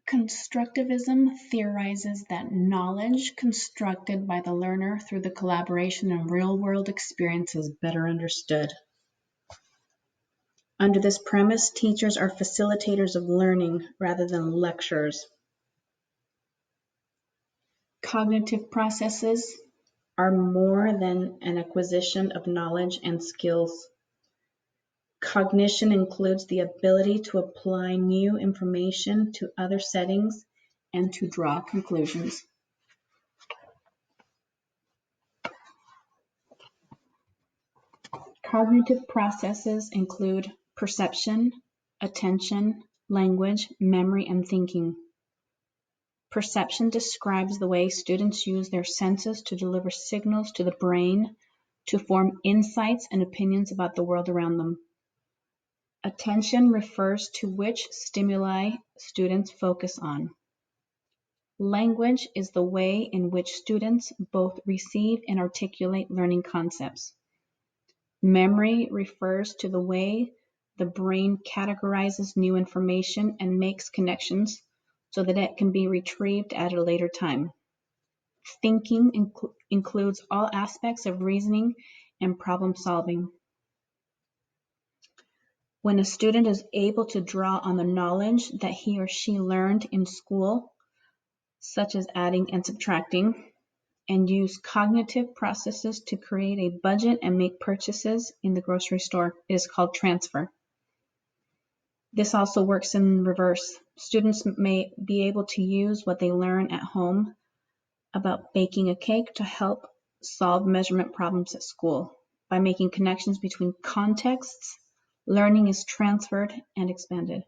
Constructivism theorizes that knowledge constructed by the learner through the collaboration of real-world experience is better understood. Under this premise, teachers are facilitators of learning rather than lecturers. Cognitive processes are more than an acquisition of knowledge and skills. Cognition includes the ability to apply new information to other settings and to draw conclusions. Cognitive processes include perception, attention, language, memory, and thinking. Perception describes the way students use their senses to deliver signals to the brain to form insights and opinions about the world around them. Attention refers to which stimuli students focus on. Language is the way in which students both receive and articulate learning concepts. Memory refers to the way the brain categorizes new information and makes connections so that it can be retrieved at a later time. Thinking includes all aspects of reasoning and problem solving. When a student is able to draw on the knowledge that he or she learned in school, such as adding and subtracting, and use cognitive processes to create a budget and make purchases in the grocery store, it is called transfer. This also works in reverse. Students may be able to use what they learn at home about baking a cake to help solve measurement problems at school. By making connections between contexts, learning is transferred and expanded.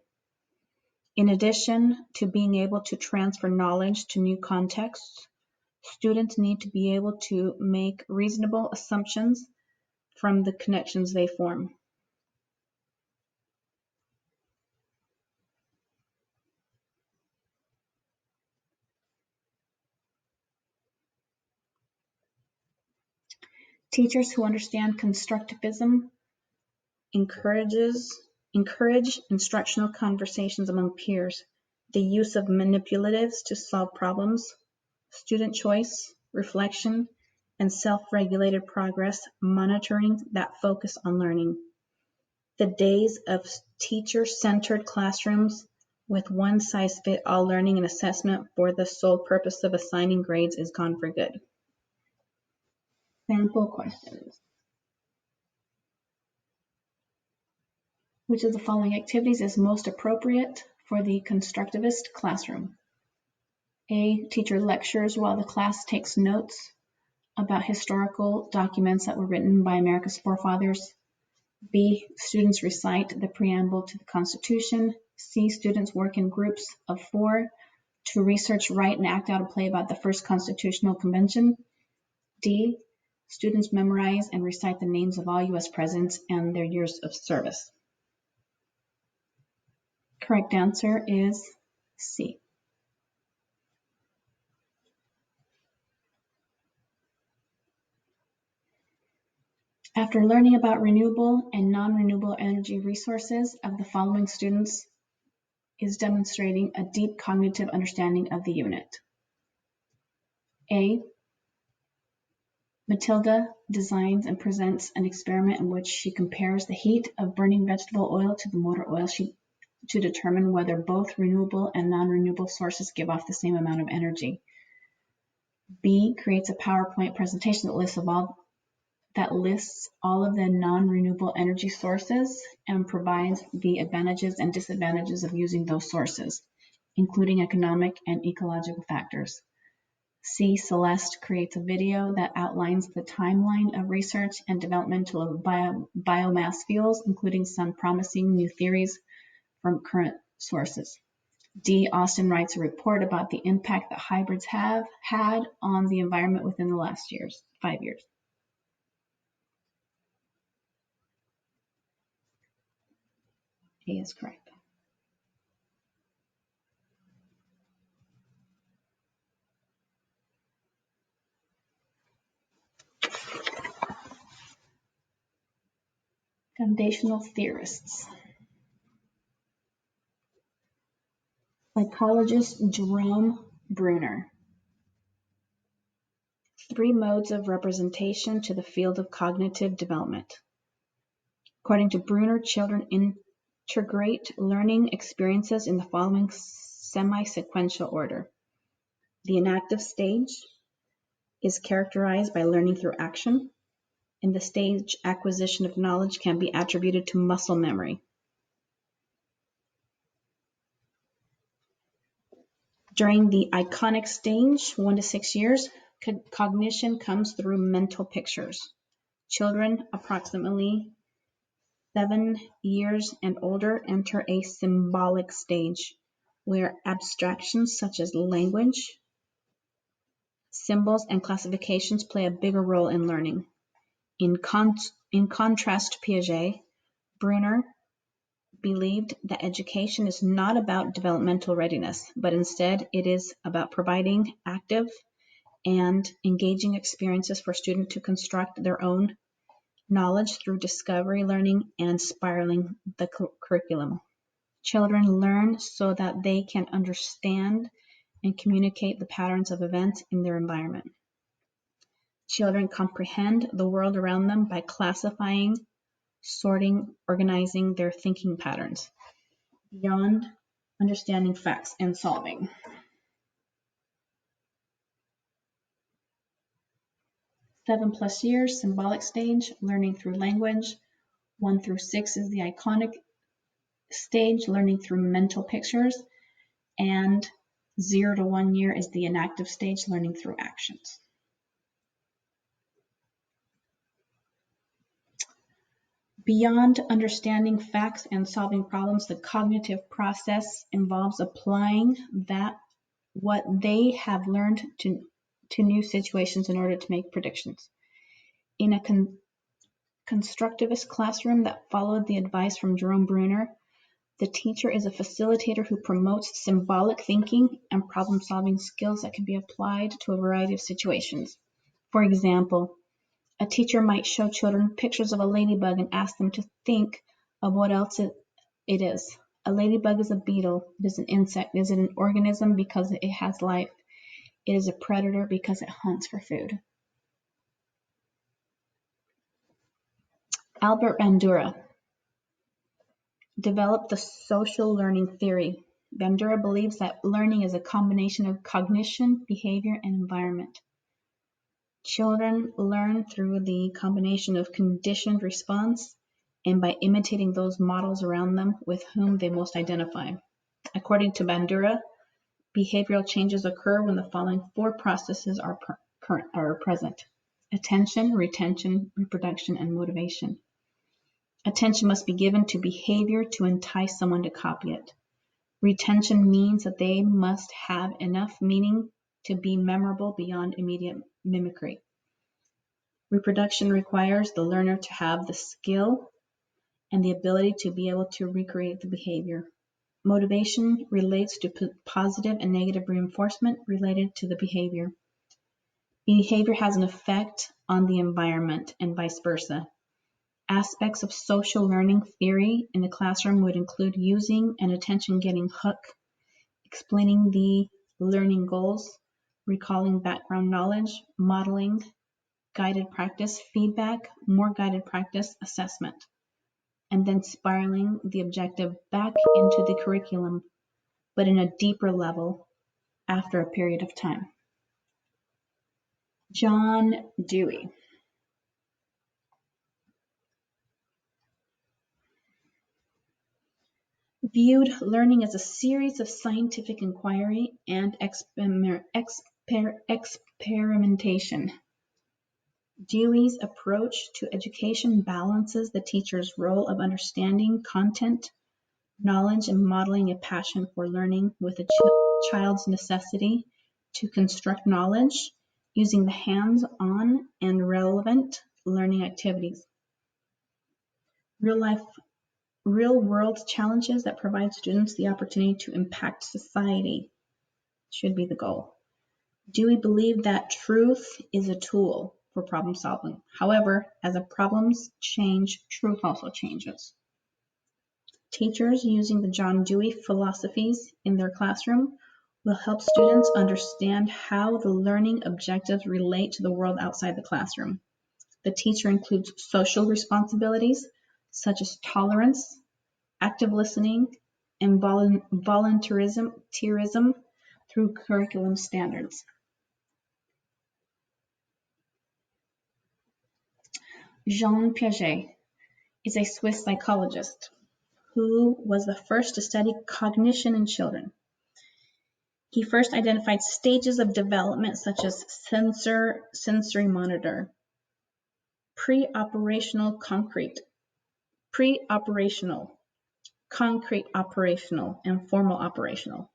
In addition to being able to transfer knowledge to new contexts, students need to be able to make reasonable assumptions from the connections they form. Teachers who understand constructivism encourage instructional conversations among peers, the use of manipulatives to solve problems, student choice, reflection, and self-regulated progress monitoring that focus on learning. The days of teacher-centered classrooms with one-size-fits-all learning and assessment for the sole purpose of assigning grades is gone for good. Sample questions. Which of the following activities is most appropriate for the constructivist classroom? A, teacher lectures while the class takes notes about historical documents that were written by America's forefathers. B, students recite the preamble to the Constitution. C, students work in groups of 4 to research, write, and act out a play about the first Constitutional Convention. D, students memorize and recite the names of all U.S. presidents and their years of service. Correct answer is C. After learning about renewable and non-renewable energy resources of the following students is demonstrating a deep cognitive understanding of the unit. A, Matilda designs and presents an experiment in which she compares the heat of burning vegetable oil to the motor oil to determine whether both renewable and non-renewable sources give off the same amount of energy. B, creates a PowerPoint presentation that lists all of the non-renewable energy sources and provides the advantages and disadvantages of using those sources, including economic and ecological factors. C, Celeste creates a video that outlines the timeline of research and developmental of biomass fuels, including some promising new theories from current sources. D, Austin writes a report about the impact that hybrids have had on the environment within the last 5 years. A is correct. Foundational theorists. Psychologist Jerome Bruner. 3 modes of representation to the field of cognitive development. According to Bruner, children integrate learning experiences in the following semi-sequential order. The inactive stage is characterized by learning through action. In the stage, acquisition of knowledge can be attributed to muscle memory. During the iconic stage, 1 to 6 years, cognition comes through mental pictures. Children approximately 7 years and older enter a symbolic stage, where abstractions such as language, symbols, and classifications play a bigger role in learning. In contrast to Piaget, Bruner believed that education is not about developmental readiness, but instead it is about providing active and engaging experiences for students to construct their own knowledge through discovery learning and spiraling the curriculum. Children learn so that they can understand and communicate the patterns of events in their environment. Children comprehend the world around them by classifying, sorting, organizing their thinking patterns, beyond understanding facts and solving. 7+ years, symbolic stage, learning through language. 1 through 6 is the iconic stage, learning through mental pictures. And 0 to 1 year is the inactive stage, learning through actions. Beyond understanding facts and solving problems, the cognitive process involves applying what they have learned to new situations in order to make predictions. In a constructivist classroom that followed the advice from Jerome Bruner, the teacher is a facilitator who promotes symbolic thinking and problem-solving skills that can be applied to a variety of situations. For example, a teacher might show children pictures of a ladybug and ask them to think of what else it is. A ladybug is a beetle. It is an insect. Is it an organism because it has life? It is a predator because it hunts for food. Albert Bandura developed the social learning theory. Bandura believes that learning is a combination of cognition, behavior, and environment. Children learn through the combination of conditioned response and by imitating those models around them with whom they most identify. According to Bandura, behavioral changes occur when the following 4 processes are present: attention, retention, reproduction, and motivation. Attention must be given to behavior to entice someone to copy it. Retention means that they must have enough meaning to be memorable beyond immediate mimicry. Reproduction requires the learner to have the skill and the ability to be able to recreate the behavior. Motivation relates to positive and negative reinforcement related to the behavior. Behavior has an effect on the environment and vice versa. Aspects of social learning theory in the classroom would include using an attention-getting hook, explaining the learning goals, recalling background knowledge, modeling, guided practice, feedback, more guided practice, assessment, and then spiraling the objective back into the curriculum, but in a deeper level after a period of time. John Dewey. Viewed learning as a series of scientific inquiry and experimentation. Dewey's approach to education balances the teacher's role of understanding content, knowledge, and modeling a passion for learning with a child's necessity to construct knowledge using the hands-on and relevant learning activities. Real-world challenges that provide students the opportunity to impact society should be the goal. Dewey believed that truth is a tool for problem solving. However, as the problems change, truth also changes. Teachers using the John Dewey philosophies in their classroom will help students understand how the learning objectives relate to the world outside the classroom. The teacher includes social responsibilities such as tolerance, active listening, and volunteerism through curriculum standards. Jean Piaget is a Swiss psychologist who was the first to study cognition in children. He first identified stages of development such as sensory motor, pre-operational, concrete operational, and formal operational.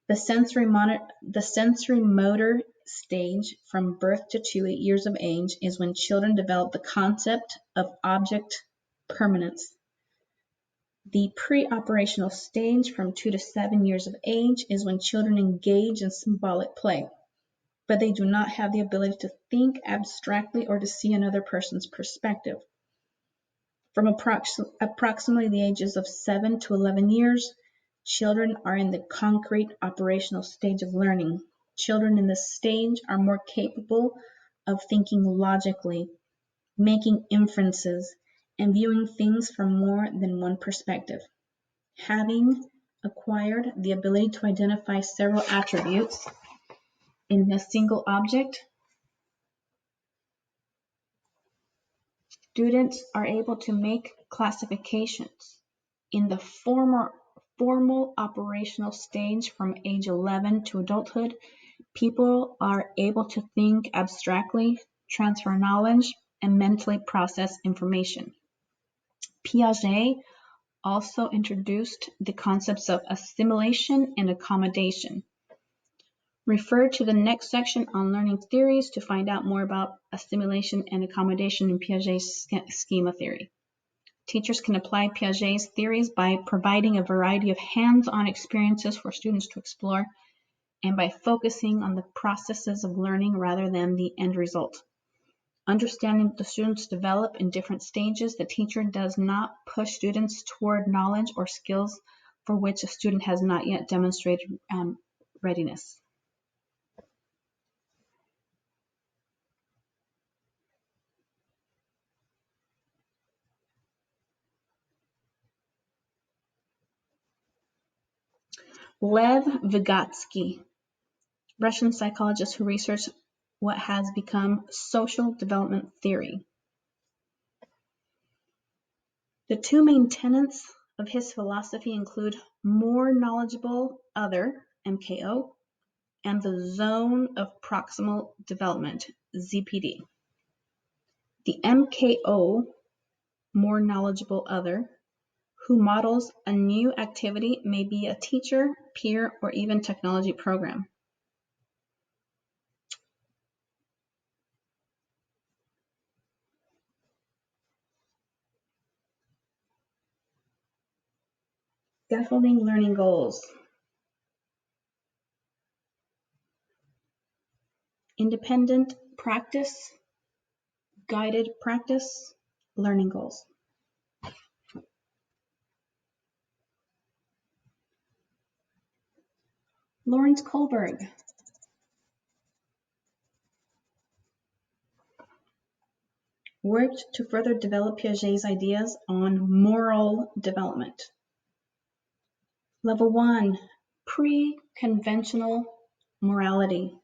The sensory motor stage from birth to 8 years of age is when children develop the concept of object permanence. The pre-operational stage from 2 to 7 years of age is when children engage in symbolic play, but they do not have the ability to think abstractly or to see another person's perspective. From approximately the ages of 7 to 11 years, children are in the concrete operational stage of learning. Children in this stage are more capable of thinking logically, making inferences, and viewing things from more than one perspective. Having acquired the ability to identify several attributes in a single object, students are able to make classifications. In the formal operational stage from age 11 to adulthood, people are able to think abstractly, transfer knowledge, and mentally process information. Piaget also introduced the concepts of assimilation and accommodation. Refer to the next section on learning theories to find out more about assimilation and accommodation in Piaget's schema theory. Teachers can apply Piaget's theories by providing a variety of hands-on experiences for students to explore and by focusing on the processes of learning rather than the end result. Understanding the students develop in different stages, the teacher does not push students toward knowledge or skills for which a student has not yet demonstrated readiness. Lev Vygotsky, Russian psychologist who researched what has become social development theory. The two main tenets of his philosophy include more knowledgeable other, MKO, and the zone of proximal development, ZPD. The MKO, more knowledgeable other, who models a new activity may be a teacher, peer, or even technology program. Scaffolding learning goals. Independent practice, guided practice, learning goals. Lawrence Kohlberg. Worked to further develop Piaget's ideas on moral development. Level 1, pre-conventional morality,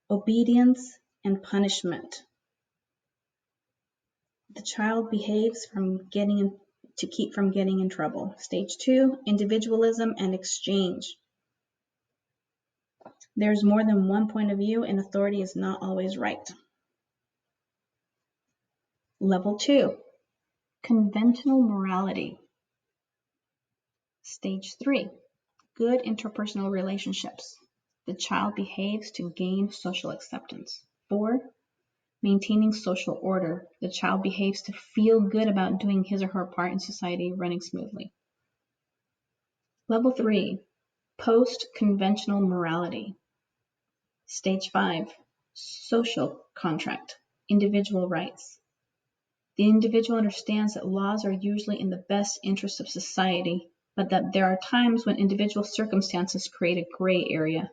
obedience and punishment. The child behaves to keep from getting in trouble. Stage 2, individualism and exchange. There's more than one point of view and authority is not always right. Level 2, conventional morality. Stage 3, good interpersonal relationships. The child behaves to gain social acceptance. 4, maintaining social order. The child behaves to feel good about doing his or her part in society running smoothly. Level 3, post-conventional morality. Stage 5, social contract, individual rights. The individual understands that laws are usually in the best interest of society, but that there are times when individual circumstances create a gray area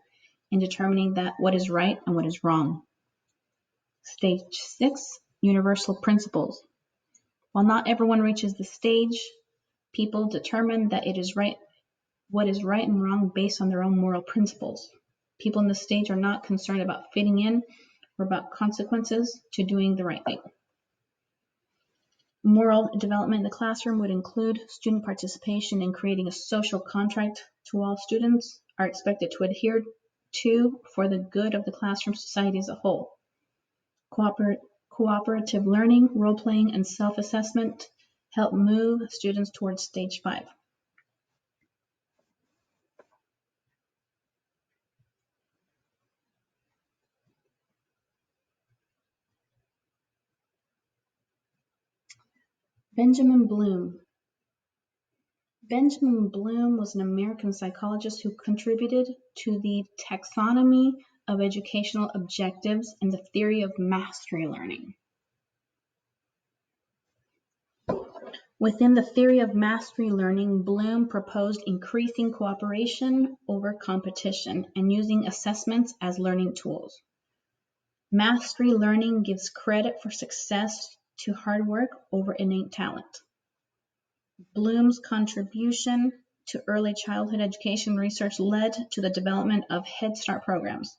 in determining that what is right and what is wrong. Stage 6, universal principles. While not everyone reaches this stage, people determine that what is right and wrong based on their own moral principles. People in this stage are not concerned about fitting in or about consequences to doing the right thing. Moral development in the classroom would include student participation in creating a social contract to all students are expected to adhere to for the good of the classroom society as a whole. Cooperative learning, role-playing, and self-assessment help move students towards stage 5. Benjamin Bloom. Benjamin Bloom was an American psychologist who contributed to the taxonomy of educational objectives and the theory of mastery learning. Within the theory of mastery learning, Bloom proposed increasing cooperation over competition and using assessments as learning tools. Mastery learning gives credit for success to hard work over innate talent. Bloom's contribution to early childhood education research led to the development of Head Start programs.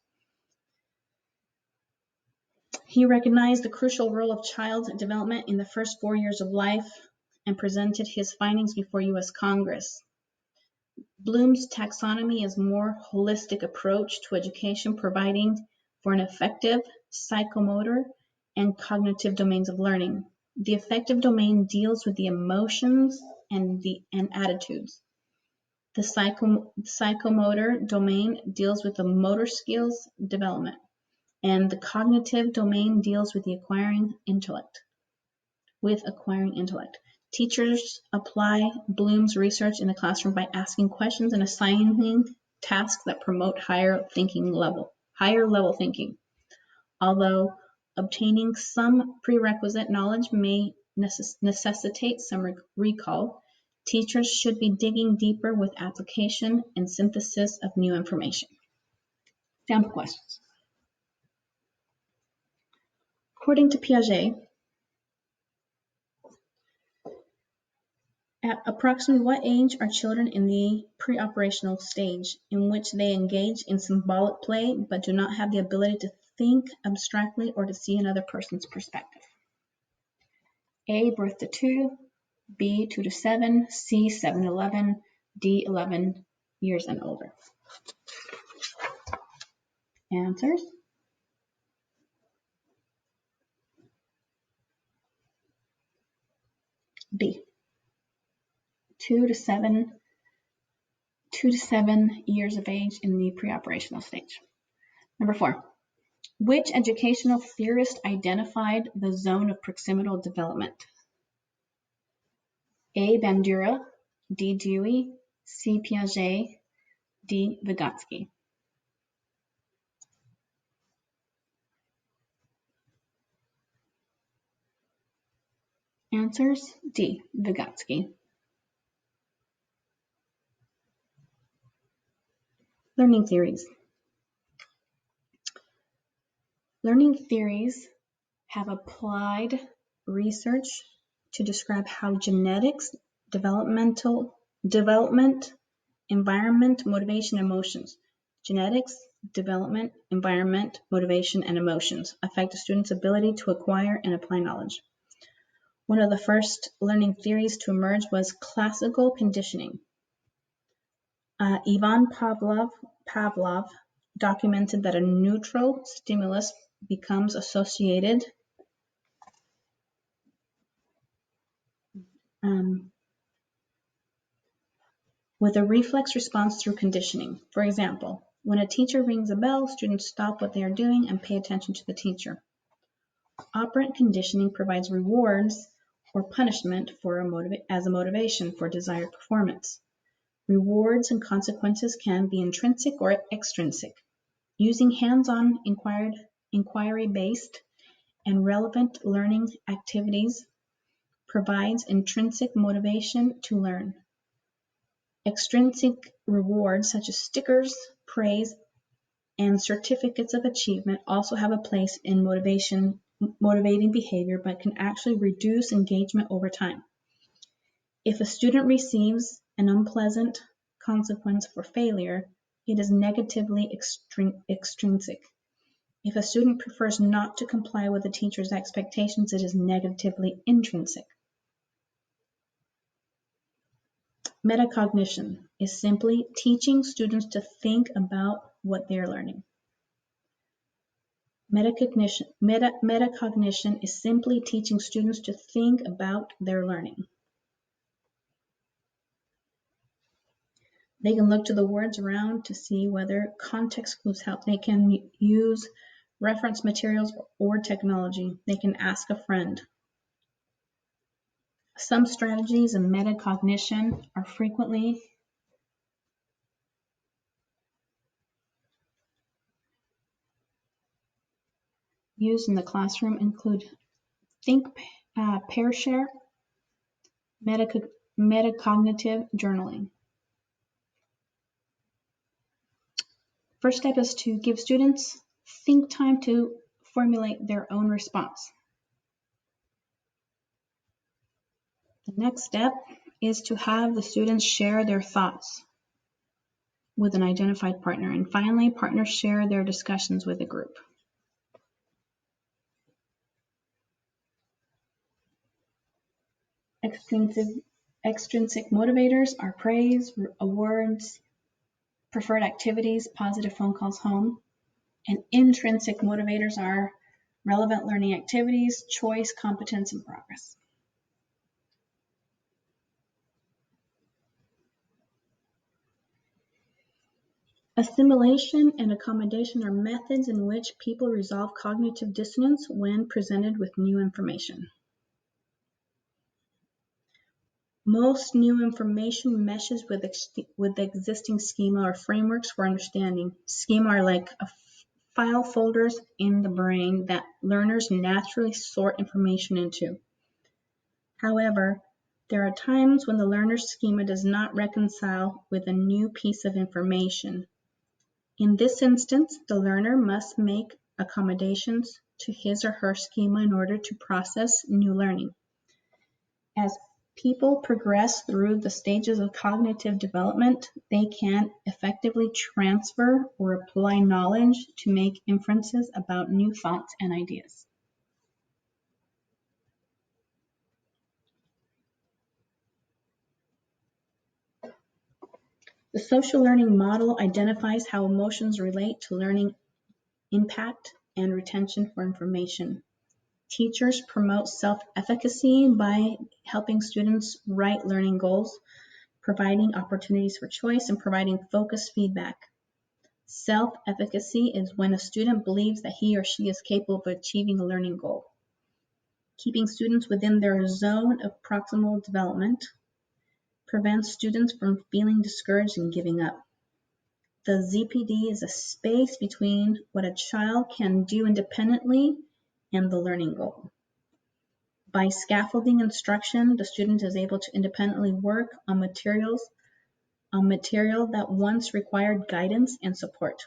He recognized the crucial role of child development in the first 4 years of life and presented his findings before U.S. Congress. Bloom's taxonomy is a more holistic approach to education, providing for an effective psychomotor and cognitive domains of learning. The affective domain deals with the emotions and attitudes. The psychomotor domain deals with the motor skills development, and the cognitive domain deals with acquiring intellect. Teachers apply Bloom's research in the classroom by asking questions and assigning tasks that promote higher level thinking. Although obtaining some prerequisite knowledge may necessitate some recall, teachers should be digging deeper with application and synthesis of new information. Sample questions. According to Piaget, at approximately what age are children in the pre-operational stage, in which they engage in symbolic play but do not have the ability to think abstractly or to see another person's perspective? A, birth to 2, B, 2 to 7, C, 7 to 11, D, 11 years and older. Answers. B, 2 to 7 years of age in the pre-operational stage. Number 4. Which educational theorist identified the zone of proximal development? A, Bandura, D, Dewey, C, Piaget, D, Vygotsky. Answers. D, Vygotsky. Learning theories. Learning theories have applied research to describe how genetics, development, environment, motivation, and emotions. Genetics, development, environment, motivation, and emotions affect a student's ability to acquire and apply knowledge. One of the first learning theories to emerge was classical conditioning. Ivan Pavlov documented that a neutral stimulus becomes associated with a reflex response through conditioning. For example, when a teacher rings a bell, students stop what they are doing and pay attention to the teacher. Operant conditioning provides rewards or punishment as a motivation for desired performance. Rewards and consequences can be intrinsic or extrinsic. Using hands-on, inquiry-based, and relevant learning activities provides intrinsic motivation to learn. Extrinsic rewards such as stickers, praise, and certificates of achievement also have a place in motivating behavior, but can actually reduce engagement over time. If a student receives an unpleasant consequence for failure, it is negatively extrinsic. If a student prefers not to comply with the teacher's expectations, it is negatively intrinsic. Metacognition is simply teaching students to think about what they are learning. Metacognition is simply teaching students to think about their learning. They can look to the words around to see whether context clues help. They can use reference materials or technology. They can ask a friend. Some strategies in metacognition are frequently used in the classroom include think, pair share, metacognitive journaling. First step is to give students think time to formulate their own response. The next step is to have the students share their thoughts with an identified partner. And finally, partners share their discussions with the group. Extrinsic motivators are praise, awards, preferred activities, positive phone calls home. And intrinsic motivators are relevant learning activities, choice, competence, and progress. Assimilation and accommodation are methods in which people resolve cognitive dissonance when presented with new information. Most new information meshes with the existing schema or frameworks for understanding. Schema are like file folders in the brain that learners naturally sort information into. However, there are times when the learner's schema does not reconcile with a new piece of information. In this instance, the learner must make accommodations to his or her schema in order to process new learning. As people progress through the stages of cognitive development, they can effectively transfer or apply knowledge to make inferences about new thoughts and ideas. The social learning model identifies how emotions relate to learning impact and retention for information. Teachers promote self-efficacy by helping students write learning goals, providing opportunities for choice, and providing focused feedback. Self-efficacy is when a student believes that he or she is capable of achieving a learning goal. Keeping students within their zone of proximal development prevents students from feeling discouraged and giving up. The ZPD is a space between what a child can do independently and the learning goal. By scaffolding instruction, the student is able to independently work on material that once required guidance and support.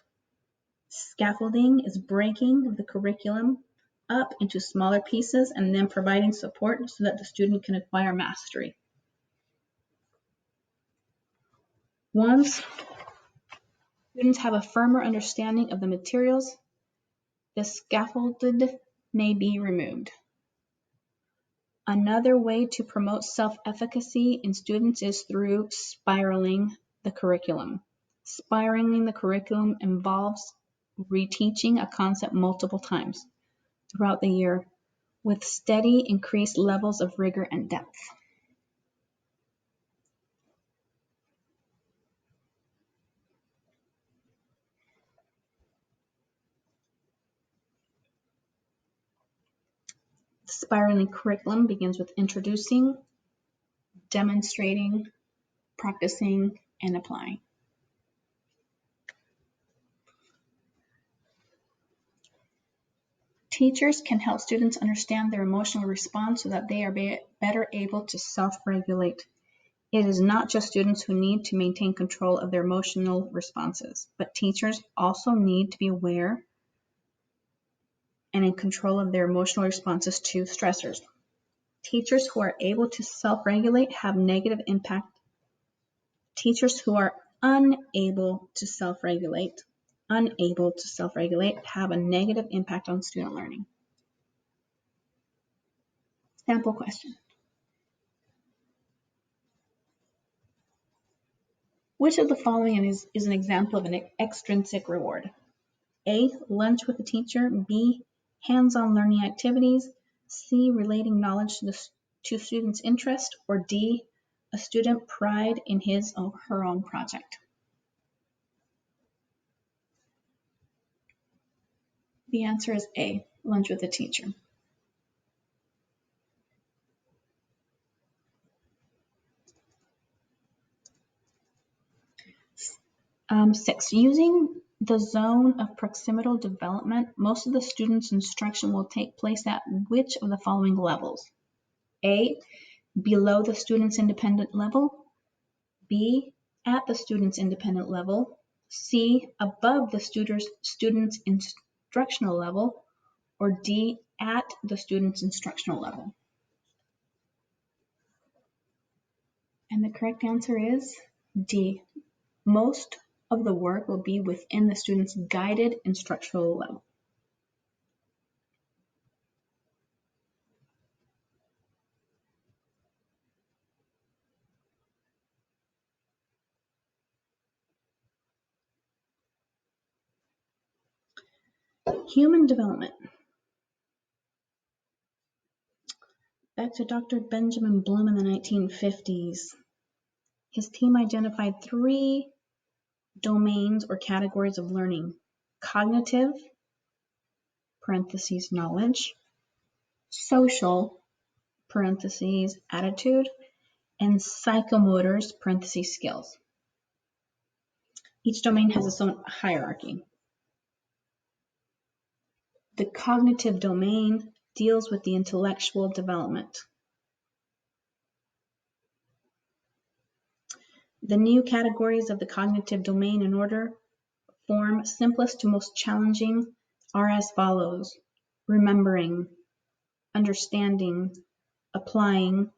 Scaffolding is breaking the curriculum up into smaller pieces and then providing support so that the student can acquire mastery. Once students have a firmer understanding of the materials, the scaffolded may be removed. Another way to promote self-efficacy in students is through spiraling the curriculum. Spiraling the curriculum involves reteaching a concept multiple times throughout the year with steady increased levels of rigor and depth. The spiraling curriculum begins with introducing, demonstrating, practicing, and applying. Teachers can help students understand their emotional response so that they are better able to self-regulate. It is not just students who need to maintain control of their emotional responses, but teachers also need to be aware and in control of their emotional responses to stressors. Teachers who are able to self-regulate have negative impact. Teachers who are unable to self-regulate have a negative impact on student learning. Sample question. Which of the following is an example of an extrinsic reward? A, lunch with the teacher. B, hands-on learning activities. C, relating knowledge to students' interest. Or D, a student pride in his or her own project. The answer is A, lunch with the teacher. Six, using the zone of proximal development, most of the students' instruction will take place at which of the following levels? A, below the student's independent level. B, at the student's independent level. C, above the student's instructional level. Or D, at the student's instructional level. And the correct answer is D. Most of the work will be within the student's guided instructional level. Human development. Back to Dr. Benjamin Bloom in the 1950s. His team identified 3 domains or categories of learning: cognitive, parentheses knowledge, social, parentheses attitude, and psychomotors, parentheses skills. Each domain has its own hierarchy. The cognitive domain deals with the intellectual development. The new categories of the cognitive domain in order form simplest to most challenging are as follows: remembering, understanding, applying,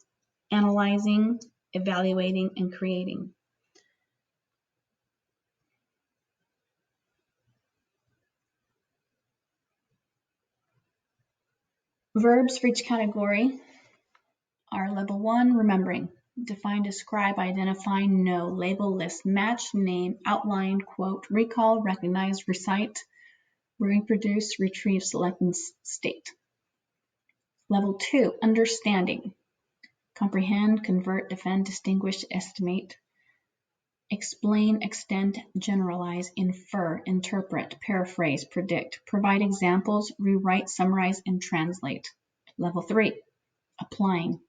analyzing, evaluating, and creating. Verbs for each category are level 1, remembering. Define, describe, identify, know, label, list, match, name, outline, quote, recall, recognize, recite, reproduce, retrieve, select, and state. Level 2, understanding. Comprehend, convert, defend, distinguish, estimate, explain, extend, generalize, infer, interpret, paraphrase, predict, provide examples, rewrite, summarize, and translate. Level 3, applying.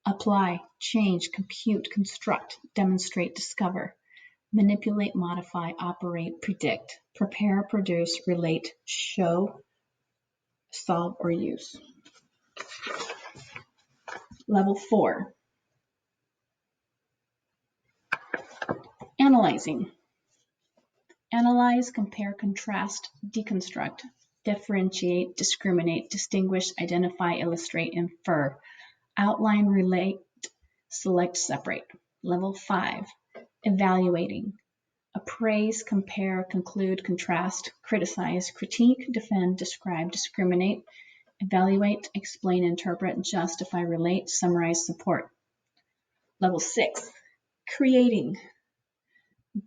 Apply, change, compute, construct, demonstrate, discover, manipulate, modify, operate, predict, prepare, produce, relate, show, solve, or use. Level 4, analyzing. Analyze, compare, contrast, deconstruct, differentiate, discriminate, distinguish, identify, illustrate, infer, outline, relate, select, separate. Level 5, evaluating. Appraise, compare, conclude, contrast, criticize, critique, defend, describe, discriminate, evaluate, explain, interpret, justify, relate, summarize, support. Level 6, creating.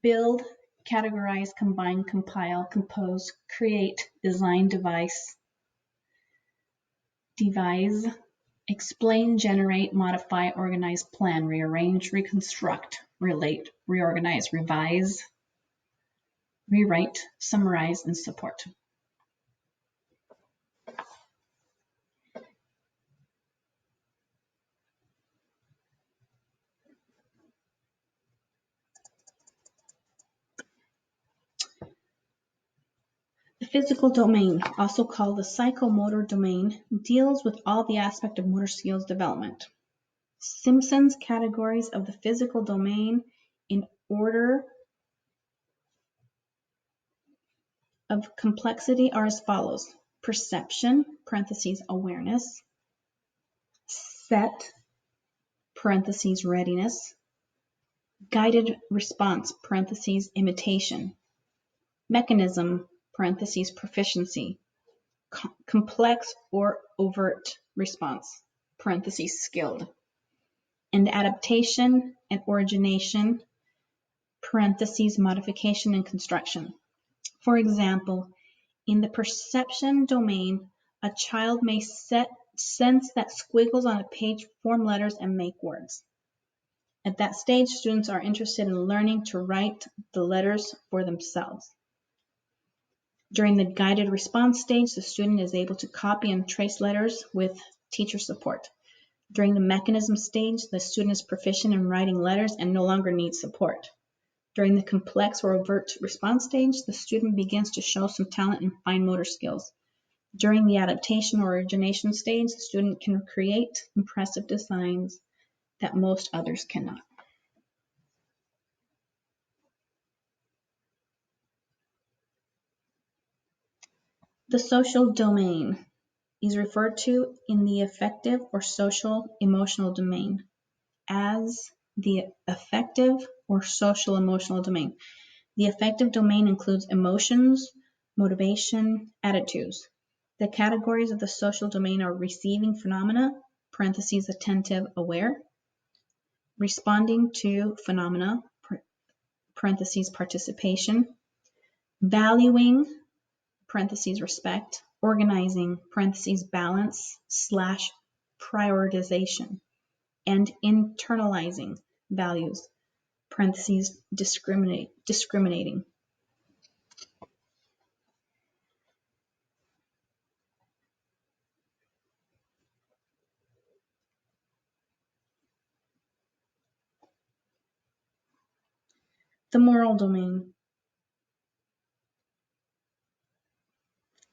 Build, categorize, combine, compile, compose, create, design, devise, explain, generate, modify, organize, plan, rearrange, reconstruct, relate, reorganize, revise, rewrite, summarize, and support. The physical domain, also called the psychomotor domain, deals with all the aspects of motor skills development. Simpson's categories of the physical domain in order of complexity are as follows: perception, parentheses, awareness; set, parentheses, readiness; guided response, parentheses, imitation; mechanism, parentheses, proficiency; complex or overt response, parentheses, skilled; and adaptation and origination, parentheses, modification and construction. For example, in the perception domain, a child may sense that squiggles on a page form letters and make words. At that stage, students are interested in learning to write the letters for themselves. During the guided response stage, the student is able to copy and trace letters with teacher support. During the mechanism stage, the student is proficient in writing letters and no longer needs support. During the complex or overt response stage, the student begins to show some talent in fine motor skills. During the adaptation or origination stage, the student can create impressive designs that most others cannot. The social domain is referred to in the affective or social emotional domain as the affective or social emotional domain. The affective domain includes emotions, motivation, attitudes. The categories of the social domain are receiving phenomena, parentheses, attentive, aware; responding to phenomena, parentheses, participation; valuing, parentheses, respect; organizing, parentheses, balance / prioritization; and internalizing values, parentheses, discriminating. The moral domain.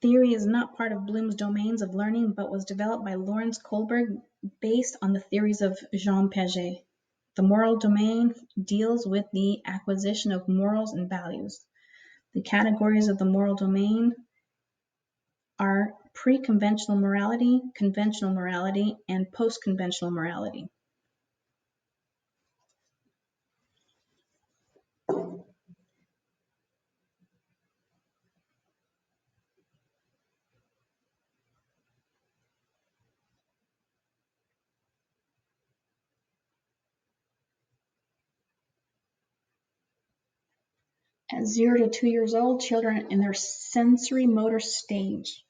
Theory is not part of Bloom's domains of learning, but was developed by Lawrence Kohlberg based on the theories of Jean Piaget. The moral domain deals with the acquisition of morals and values. The categories of the moral domain are pre-conventional morality, conventional morality, and post-conventional morality. At 0 to 2 years old, children in their sensory motor stage,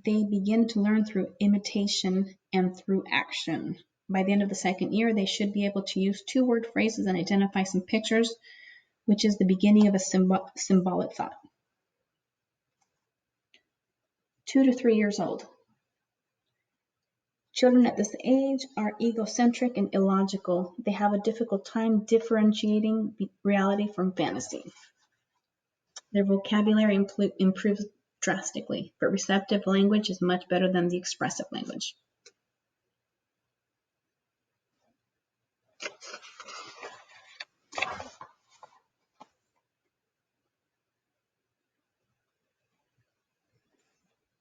they begin to learn through imitation and through action. By the end of the second year, they should be able to use 2-word phrases and identify some pictures, which is the beginning of a symbolic thought. 2 to 3 years old. Children at this age are egocentric and illogical. They have a difficult time differentiating reality from fantasy. Their vocabulary improves drastically, but receptive language is much better than the expressive language.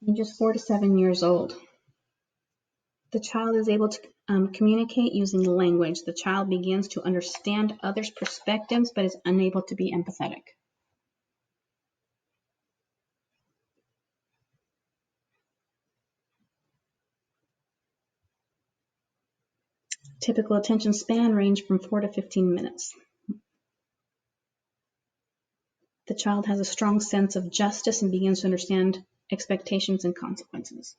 Ages 4 to 7 years old. The child is able to communicate using language. The child begins to understand others' perspectives, but is unable to be empathetic. Typical attention span range from 4 to 15 minutes. The child has a strong sense of justice and begins to understand expectations and consequences.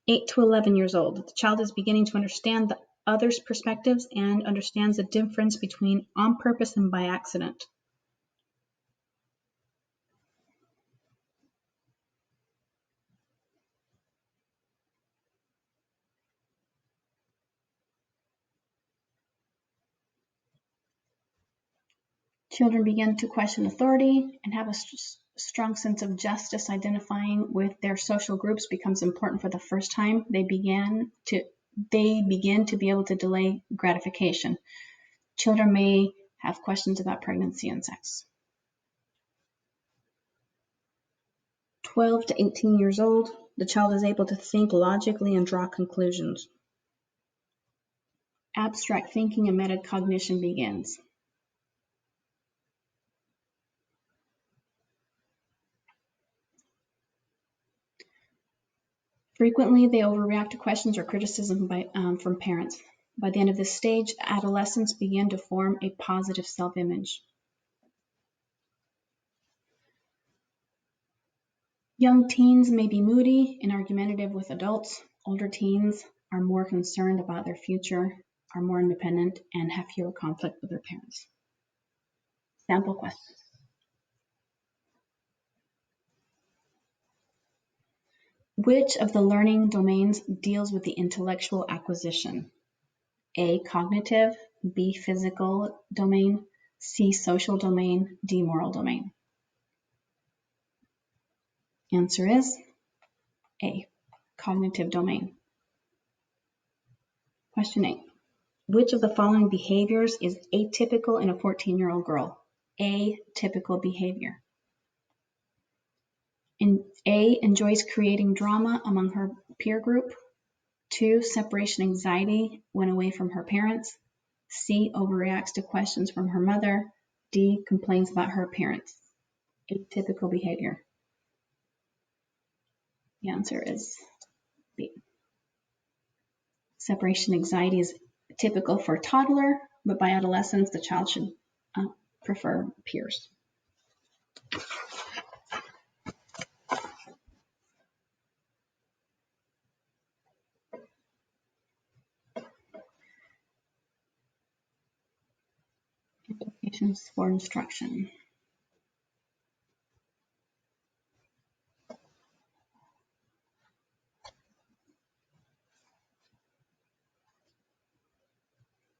8 to 11 years old. The child is beginning to understand the other's perspectives and understands the difference between on purpose and by accident. Children begin to question authority and have a strong sense of justice. Identifying with their social groups becomes important for the first time. They begin to be able to delay gratification. Children may have questions about pregnancy and sex. 12 to 18 years old, the child is able to think logically and draw conclusions. Abstract thinking and metacognition begins. Frequently, they overreact to questions or criticism from parents. By the end of this stage, adolescents begin to form a positive self-image. Young teens may be moody and argumentative with adults. Older teens are more concerned about their future, are more independent, and have fewer conflict with their parents. Sample questions. Which of the learning domains deals with the intellectual acquisition? A, cognitive, B, physical domain, C, social domain, D, moral domain. Answer is A, cognitive domain. Question 8. Which of the following behaviors is atypical in a 14-year-old girl? A, typical behavior. A, enjoys creating drama among her peer group. 2, separation anxiety when away from her parents. C, overreacts to questions from her mother. D, complains about her appearance. Atypical behavior. The answer is B. Separation anxiety is typical for a toddler, but by adolescence, the child should prefer peers. Implications for instruction.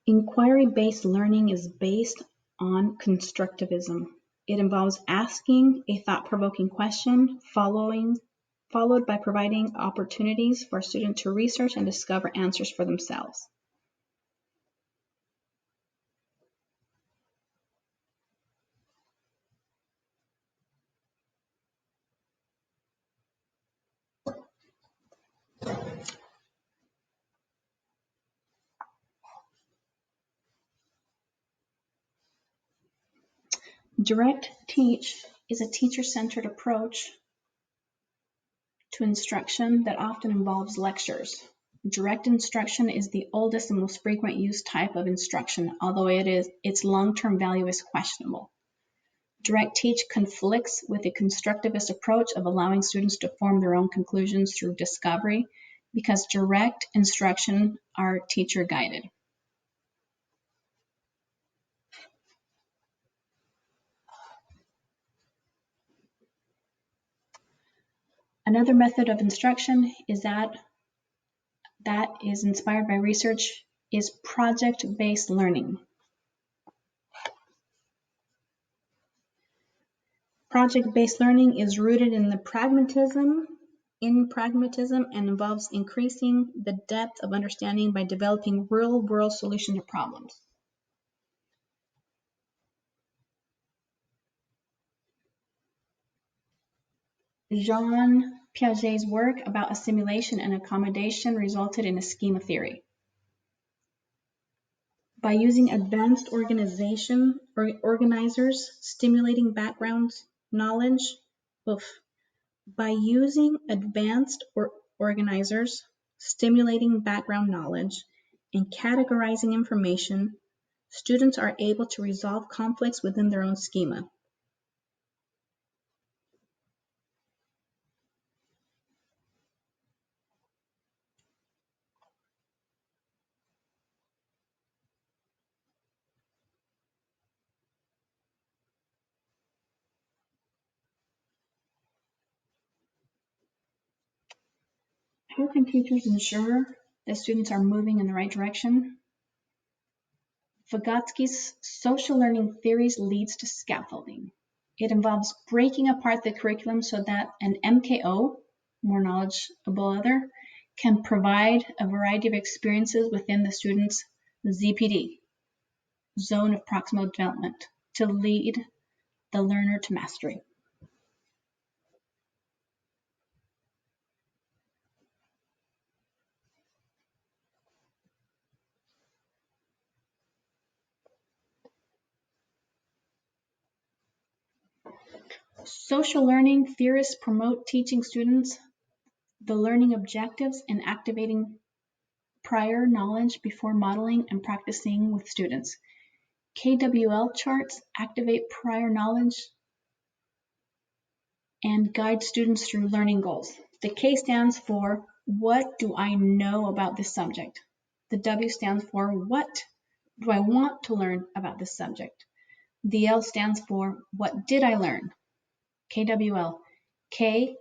Inquiry-based learning is based on constructivism. It involves asking a thought-provoking question, followed by providing opportunities for a student to research and discover answers for themselves. Direct teach is a teacher-centered approach to instruction that often involves lectures. Direct instruction is the oldest and most frequent used type of instruction, although its long-term value is questionable. Direct teach conflicts with the constructivist approach of allowing students to form their own conclusions through discovery, because direct instruction are teacher-guided. Another method of instruction is that is inspired by research is project-based learning. Project-based learning is rooted in pragmatism and involves increasing the depth of understanding by developing real-world solutions to problems. Jean Piaget's work about assimilation and accommodation resulted in a schema theory. By using advanced organizers stimulating background knowledge, by using advanced organizers stimulating background knowledge and categorizing information, students are able to resolve conflicts within their own schema. How can teachers ensure that students are moving in the right direction? Vygotsky's social learning theories leads to scaffolding. It involves breaking apart the curriculum so that an MKO, more knowledgeable other, can provide a variety of experiences within the student's ZPD, zone of proximal development, to lead the learner to mastery. Social learning theorists promote teaching students the learning objectives and activating prior knowledge before modeling and practicing with students. KWL charts activate prior knowledge and guide students through learning goals. The K stands for what do I know about this subject? The W stands for what do I want to learn about this subject? The L stands for what did I learn? KWL. K,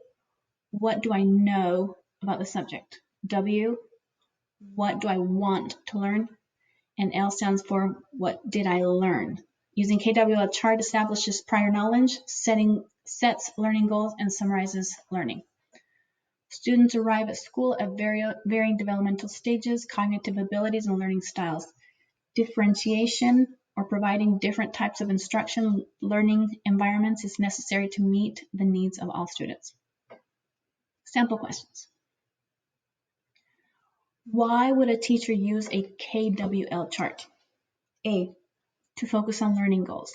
what do I know about the subject? W, what do I want to learn? And L stands for what did I learn? Using KWL, chart establishes prior knowledge, sets learning goals, and summarizes learning. Students arrive at school at varying developmental stages, cognitive abilities, and learning styles. Differentiation or providing different types of instruction learning environments is necessary to meet the needs of all students. Sample questions. Why would a teacher use a KWL chart? A, to focus on learning goals.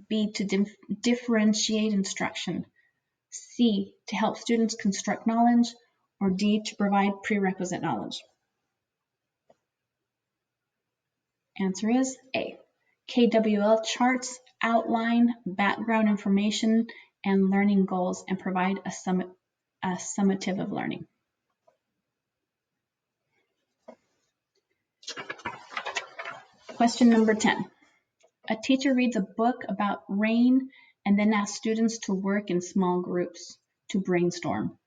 B, to differentiate instruction. C, to help students construct knowledge. Or D, to provide prerequisite knowledge. Answer is A. KWL charts outline background information and learning goals and provide a summative of learning. Question number 10. A teacher reads a book about rain and then asks students to work in small groups to brainstorm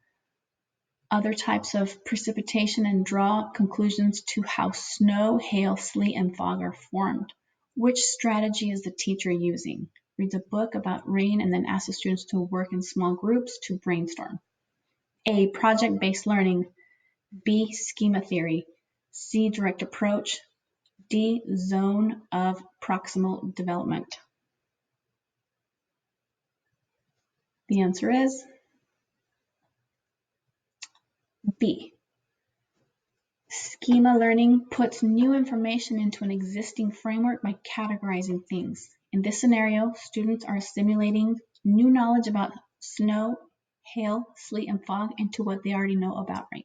other types of precipitation and draw conclusions to how snow, hail, sleet, and fog are formed. Which strategy is the teacher using? Reads a book about rain and then asks the students to work in small groups to brainstorm. A, project-based learning. B, schema theory. C, direct approach. D, zone of proximal development. The answer is B. Schema learning puts new information into an existing framework by categorizing things. In this scenario, students are assimilating new knowledge about snow, hail, sleet, and fog into what they already know about rain.